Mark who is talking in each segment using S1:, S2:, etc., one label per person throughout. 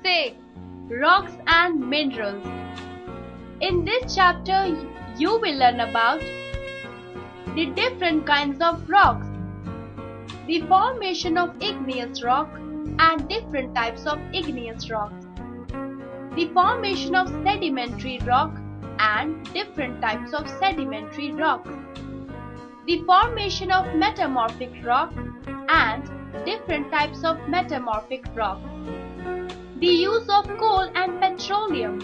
S1: 6. Rocks and Minerals. In this chapter, you will learn about the different kinds of rocks, the formation of igneous rock and different types of igneous rocks, the formation of sedimentary rock and different types of sedimentary rocks, the formation of metamorphic rock and different types of metamorphic rock, the use of coal and petroleum,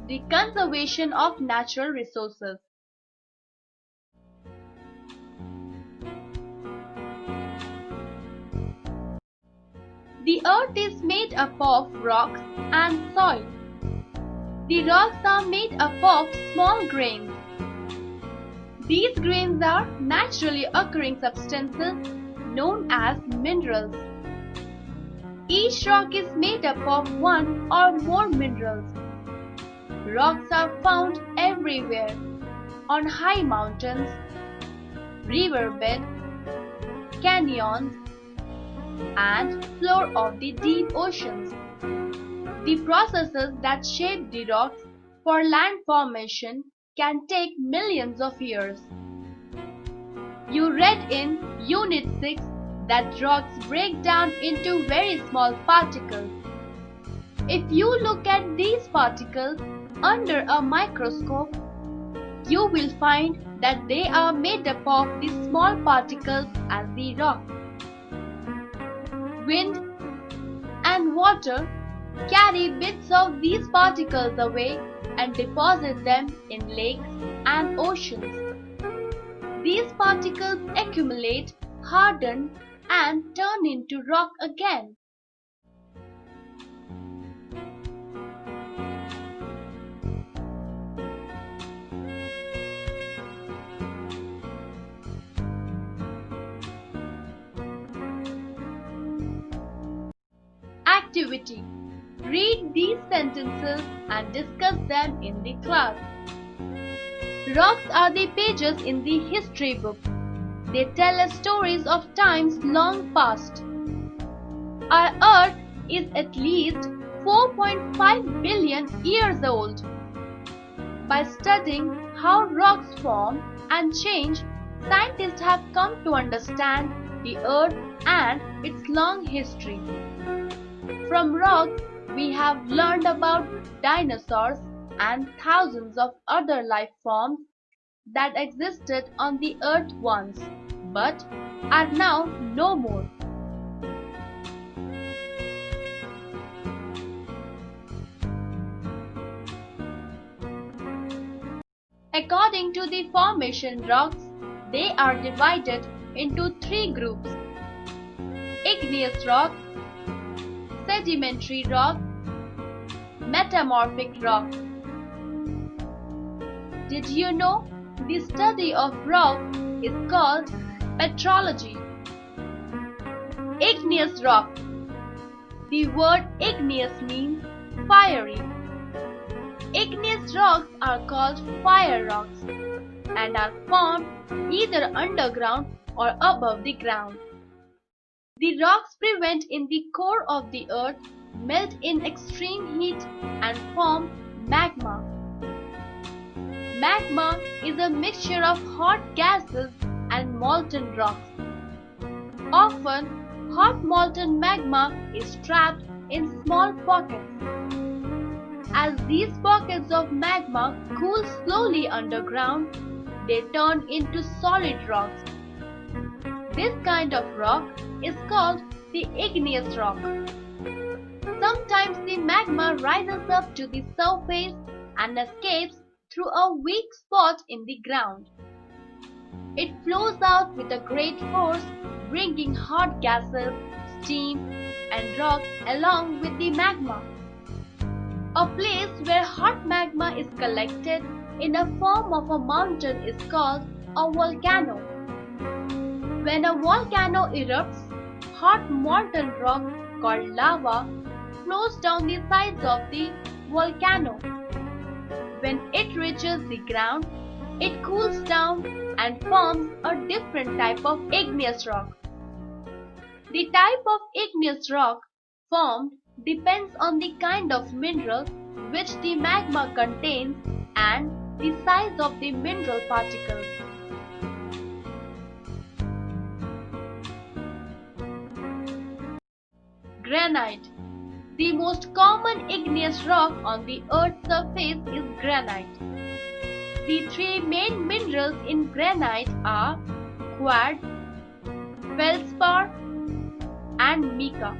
S1: the conservation of natural resources. The earth is made up of rocks and soil. The rocks are made up of small grains. These grains are naturally occurring substances known as minerals. Each rock is made up of one or more minerals. Rocks are found everywhere, on high mountains, riverbed, canyons, and floor of the deep oceans. The processes that shape the rocks for land formation can take millions of years. You read in Unit 6 that rocks break down into very small particles. If you look at these particles under a microscope, you will find that they are made up of the small particles as the rock. Wind and water carry bits of these particles away and deposit them in lakes and oceans. These particles accumulate, harden, and turn into rock again. Activity. Read these sentences and discuss them in the class. Rocks are the pages in the history book. They tell us stories of times long past. Our Earth is at least 4.5 billion years old. By studying how rocks form and change, scientists have come to understand the Earth and its long history. From rocks, we have learned about dinosaurs and thousands of other life forms that existed on the earth once, but are now no more. According to the formation rocks, they are divided into three groups: igneous rock, sedimentary rock, metamorphic rock. Did you know the study of rock is called petrology? Igneous rock. The word igneous means fiery. Igneous rocks are called fire rocks and are formed either underground or above the ground. The rocks present in the core of the earth melt in extreme heat and form magma. Magma is a mixture of hot gases and molten rocks. Often, hot molten magma is trapped in small pockets. As these pockets of magma cool slowly underground, they turn into solid rocks. This kind of rock is called the igneous rock. Sometimes the magma rises up to the surface and escapes through a weak spot in the ground. It flows out with a great force, bringing hot gases, steam, and rock along with the magma. A place where hot magma is collected in the form of a mountain is called a volcano. When a volcano erupts, hot molten rock called lava flows down the sides of the volcano. When it reaches the ground, it cools down and forms a different type of igneous rock. The type of igneous rock formed depends on the kind of mineral which the magma contains and the size of the mineral particles. Granite. The most common igneous rock on the Earth's surface is granite. The three main minerals in granite are quartz, feldspar, and mica.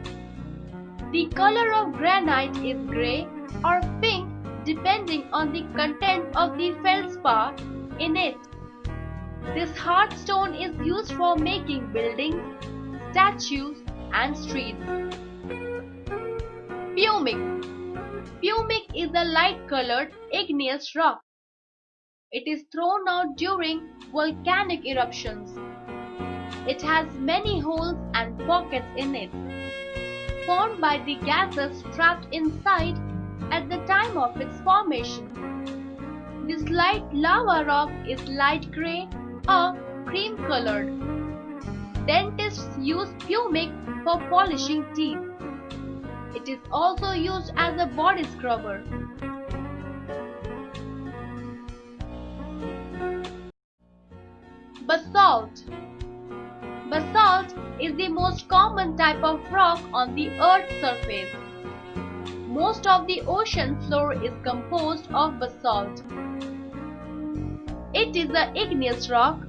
S1: The color of granite is grey or pink depending on the content of the feldspar in it. This hard stone is used for making buildings, statues, and streets. Pumic. Pumic is a light-colored igneous rock. It is thrown out during volcanic eruptions. It has many holes and pockets in it, formed by the gases trapped inside at the time of its formation. This light lava rock is light grey or cream-colored. Dentists use pumic for polishing teeth. It is also used as a body scrubber. Basalt. Basalt is the most common type of rock on the Earth's surface. Most of the ocean floor is composed of basalt. It is an igneous rock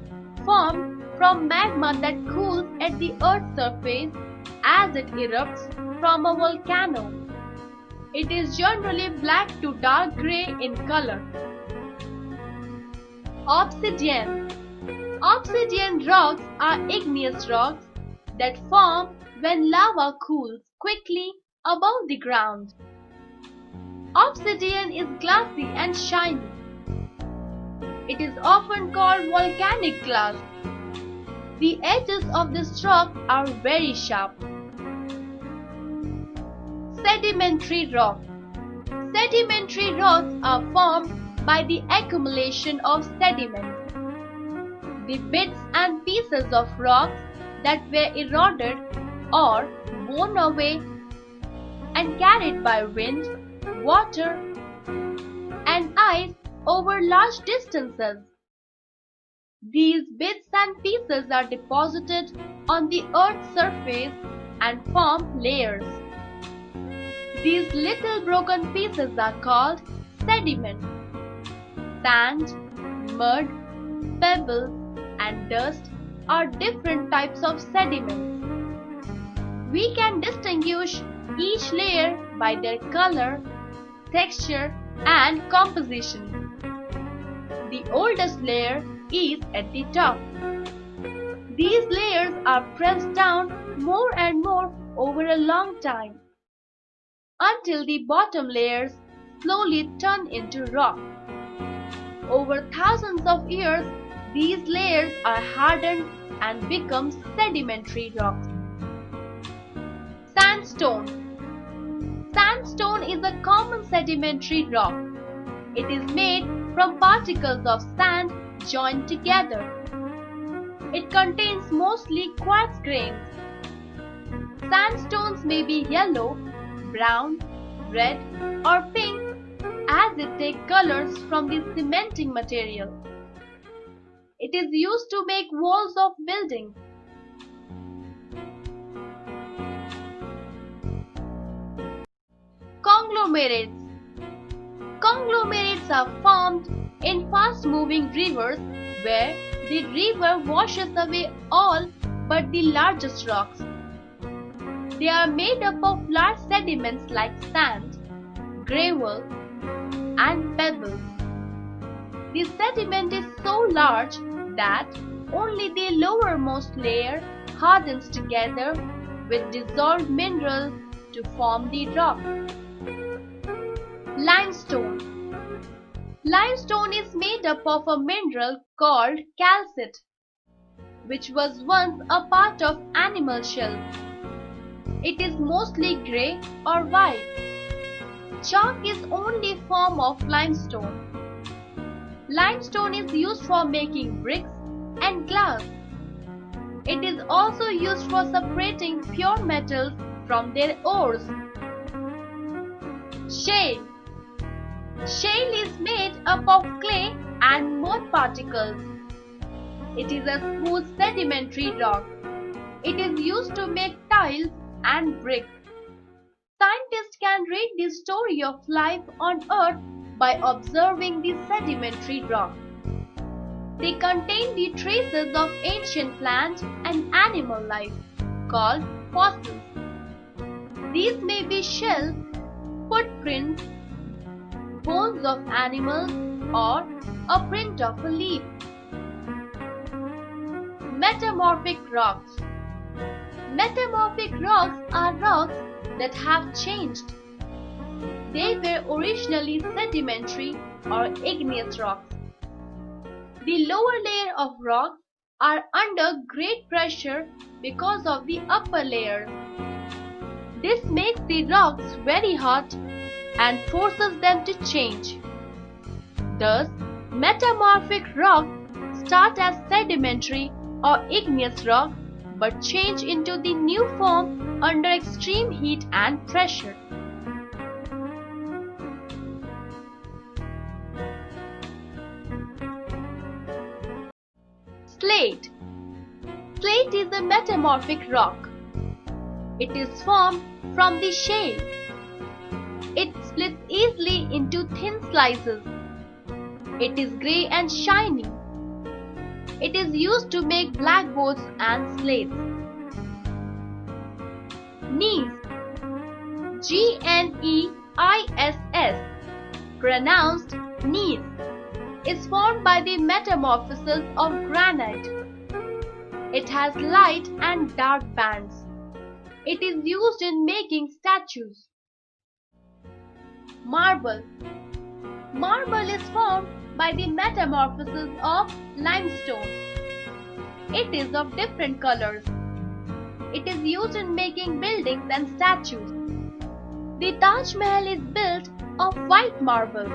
S1: formed from magma that cools at the Earth's surface as it erupts from a volcano. It is generally black to dark grey in color. Obsidian. Obsidian rocks are igneous rocks that form when lava cools quickly above the ground. Obsidian is glassy and shiny. It is often called volcanic glass. The edges of this rock are very sharp. Sedimentary rock. Sedimentary rocks are formed by the accumulation of sediment. The bits and pieces of rocks that were eroded or worn away and carried by wind, water, and ice over large distances. These bits and pieces are deposited on the Earth's surface and form layers. These little broken pieces are called sediment. Sand, mud, pebbles, and dust are different types of sediments. We can distinguish each layer by their color, texture, and composition. The oldest layer is at the top. These layers are pressed down more and more over a long time until the bottom layers slowly turn into rock. Over thousands of years, these layers are hardened and become sedimentary rocks. Sandstone. Sandstone is a common sedimentary rock. It is made from particles of sand joined together. It contains mostly quartz grains. Sandstones may be yellow, brown, red, or pink as it takes colors from the cementing material. It is used to make walls of buildings. Conglomerates. Conglomerates are formed in fast-moving rivers where the river washes away all but the largest rocks. They are made up of large sediments like sand, gravel, and pebbles. The sediment is so large that only the lowermost layer hardens together with dissolved minerals to form the rock. Limestone. Limestone is made up of a mineral called calcite, which was once a part of animal shells. It is mostly grey or white. Chalk is only form of limestone. Limestone is used for making bricks and glass. It is also used for separating pure metals from their ores. Shale. Shale is made up of clay and mud particles. It is a smooth sedimentary rock. It is used to make tiles and bricks. Scientists can read the story of life on Earth by observing the sedimentary rock. They contain the traces of ancient plant and animal life, called fossils. These may be shells, footprints, bones of animals, or a print of a leaf. Metamorphic rocks. Metamorphic rocks are rocks that have changed. They were originally sedimentary or igneous rocks. The lower layer of rocks are under great pressure because of the upper layers. This makes the rocks very hot and forces them to change. Thus, metamorphic rocks start as sedimentary or igneous rock but change into the new form under extreme heat and pressure. Slate. Slate is a metamorphic rock. It is formed from the shale. It splits easily into thin slices. It is grey and shiny. It is used to make blackboards and slates. Gneiss. G-N-E-I-S-S, pronounced gneiss, is formed by the metamorphosis of granite. It has light and dark bands. It is used in making statues. Marble. Marble is formed by the metamorphosis of limestone. It is of different colors. It is used in making buildings and statues. The Taj Mahal is built of white marble.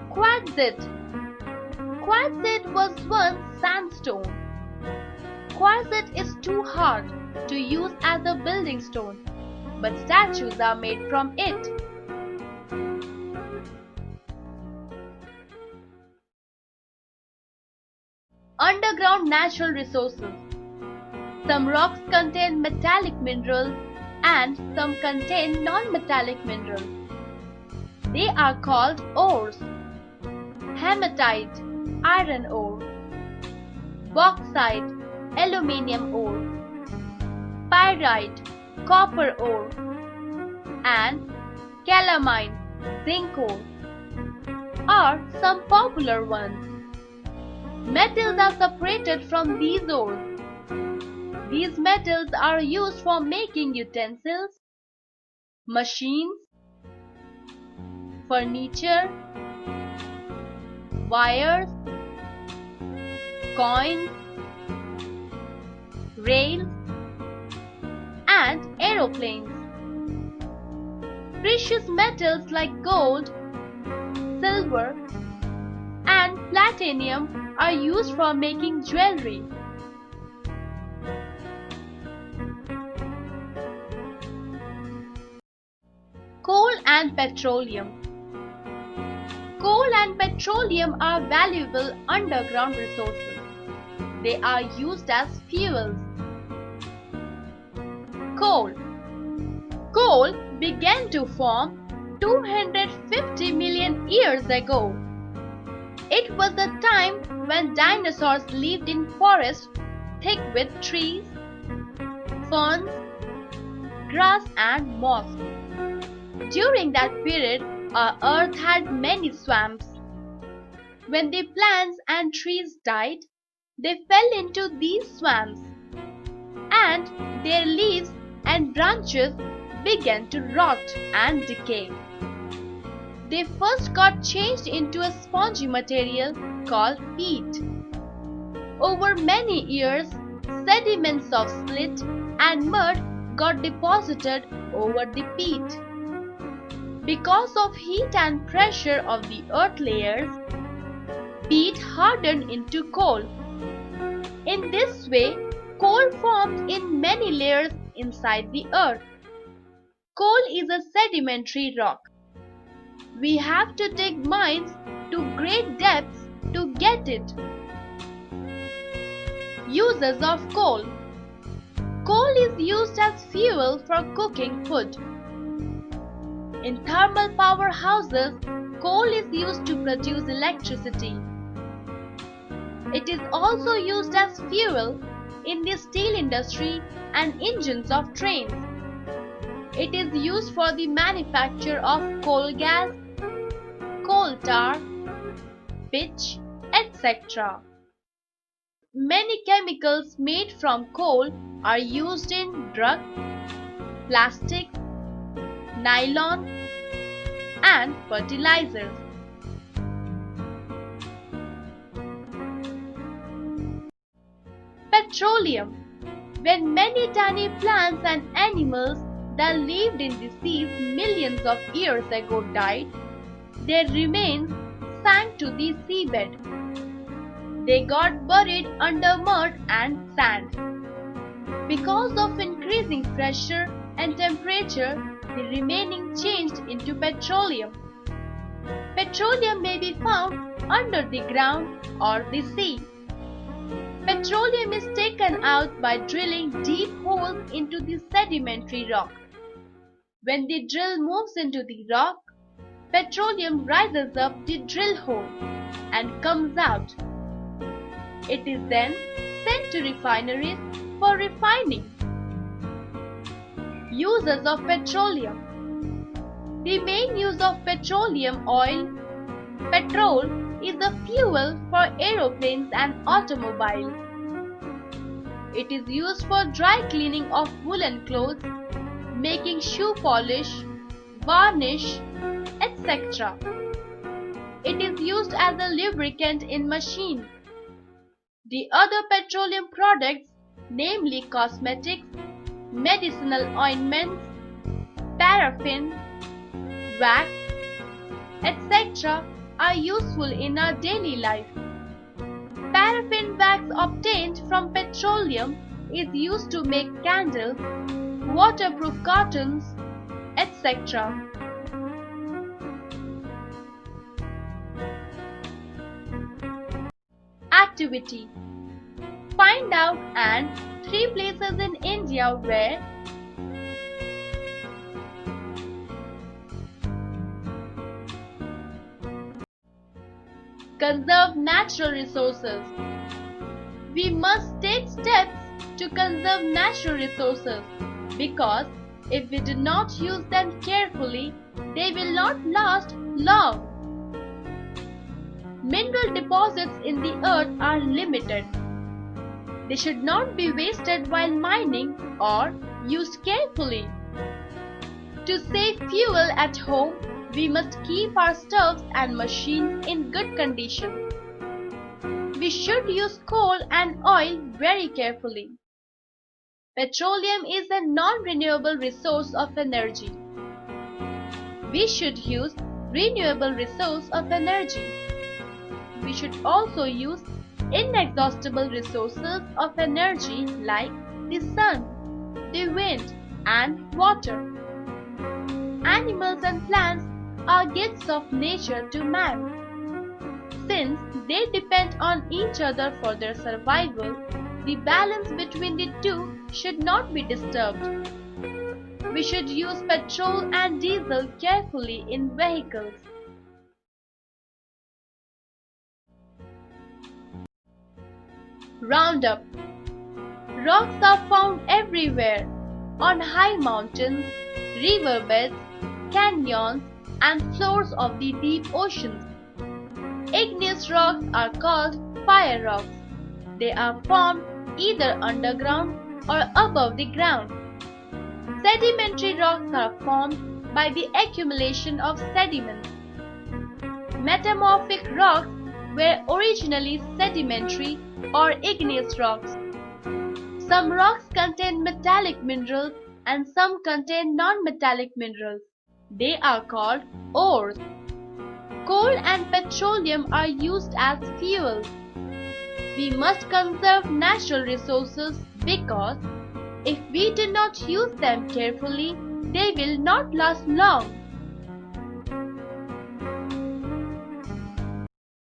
S1: Quartzite. Quartzite was once sandstone. Quartzite is too hard to use as a building stone, but statues are made from it. Underground natural resources. Some rocks contain metallic minerals and some contain non-metallic minerals. They are called ores. Hematite, iron ore. Bauxite, aluminium ore. Pyrite, copper ore. And calamine, zinc ore are some popular ones. Metals are separated from these ores. These metals are used for making utensils, machines, furniture, wires, coins, rails, and aeroplanes. Precious metals like gold, silver, and platinum are used for making jewelry. Coal and petroleum. Coal and petroleum are valuable underground resources. They are used as fuels. Coal. Coal began to form 250 million years ago. It was the time when dinosaurs lived in forests thick with trees, ferns, grass and moss. During that period, our earth had many swamps. When the plants and trees died, they fell into these swamps, and their leaves and branches began to rot and decay. They first got changed into a spongy material called peat. Over many years, sediments of slate and mud got deposited over the peat. Because of heat and pressure of the earth layers, peat hardened into coal. In this way, coal formed in many layers inside the earth. Coal is a sedimentary rock. We have to dig mines to great depths to get it. Uses of coal. Coal is used as fuel for cooking food. In thermal power houses, coal is used to produce electricity. It is also used as fuel in the steel industry and engines of trains. It is used for the manufacture of coal gas, coal tar, pitch, etc. Many chemicals made from coal are used in drugs, plastics, nylon, and fertilizers. Petroleum. When many tiny plants and animals that lived in the seas millions of years ago died, their remains sank to the seabed. They got buried under mud and sand. Because of increasing pressure and temperature, the remaining changed into petroleum. Petroleum may be found under the ground or the sea. Petroleum is taken out by drilling deep holes into the sedimentary rock. When the drill moves into the rock, petroleum rises up the drill hole and comes out. It is then sent to refineries for refining. Uses of petroleum. The main use of petroleum oil, petrol, is a fuel for aeroplanes and automobiles. It is used for dry cleaning of woolen clothes, making shoe polish, varnish, etc. It is used as a lubricant in machines. The other petroleum products, namely cosmetics, medicinal ointments, paraffin, wax, etc., are useful in our daily life. Paraffin wax obtained from petroleum is used to make candles, waterproof cartons, etc. Activity. Find out and 3 places in India where conserve natural resources. We must take steps to conserve natural resources because if we do not use them carefully, they will not last long. Mineral deposits in the earth are limited. They should not be wasted while mining or used carefully. To save fuel at home, we must keep our stoves and machines in good condition. We should use coal and oil very carefully. Petroleum is a non-renewable resource of energy. We should use renewable resource of energy. We should also use inexhaustible resources of energy like the sun, the wind, and water. Animals and plants are gifts of nature to man. Since they depend on each other for their survival, the balance between the two should not be disturbed. We should use petrol and diesel carefully in vehicles. Roundup. Rocks are found everywhere, on high mountains, riverbeds, canyons, and floors of the deep oceans. Igneous rocks are called fire rocks. They are formed either underground or above the ground. Sedimentary rocks are formed by the accumulation of sediments. Metamorphic rocks were originally sedimentary or igneous rocks. Some rocks contain metallic minerals and some contain non-metallic minerals. They are called ores. Coal and petroleum are used as fuels. We must conserve natural resources because if we do not use them carefully, they will not last long.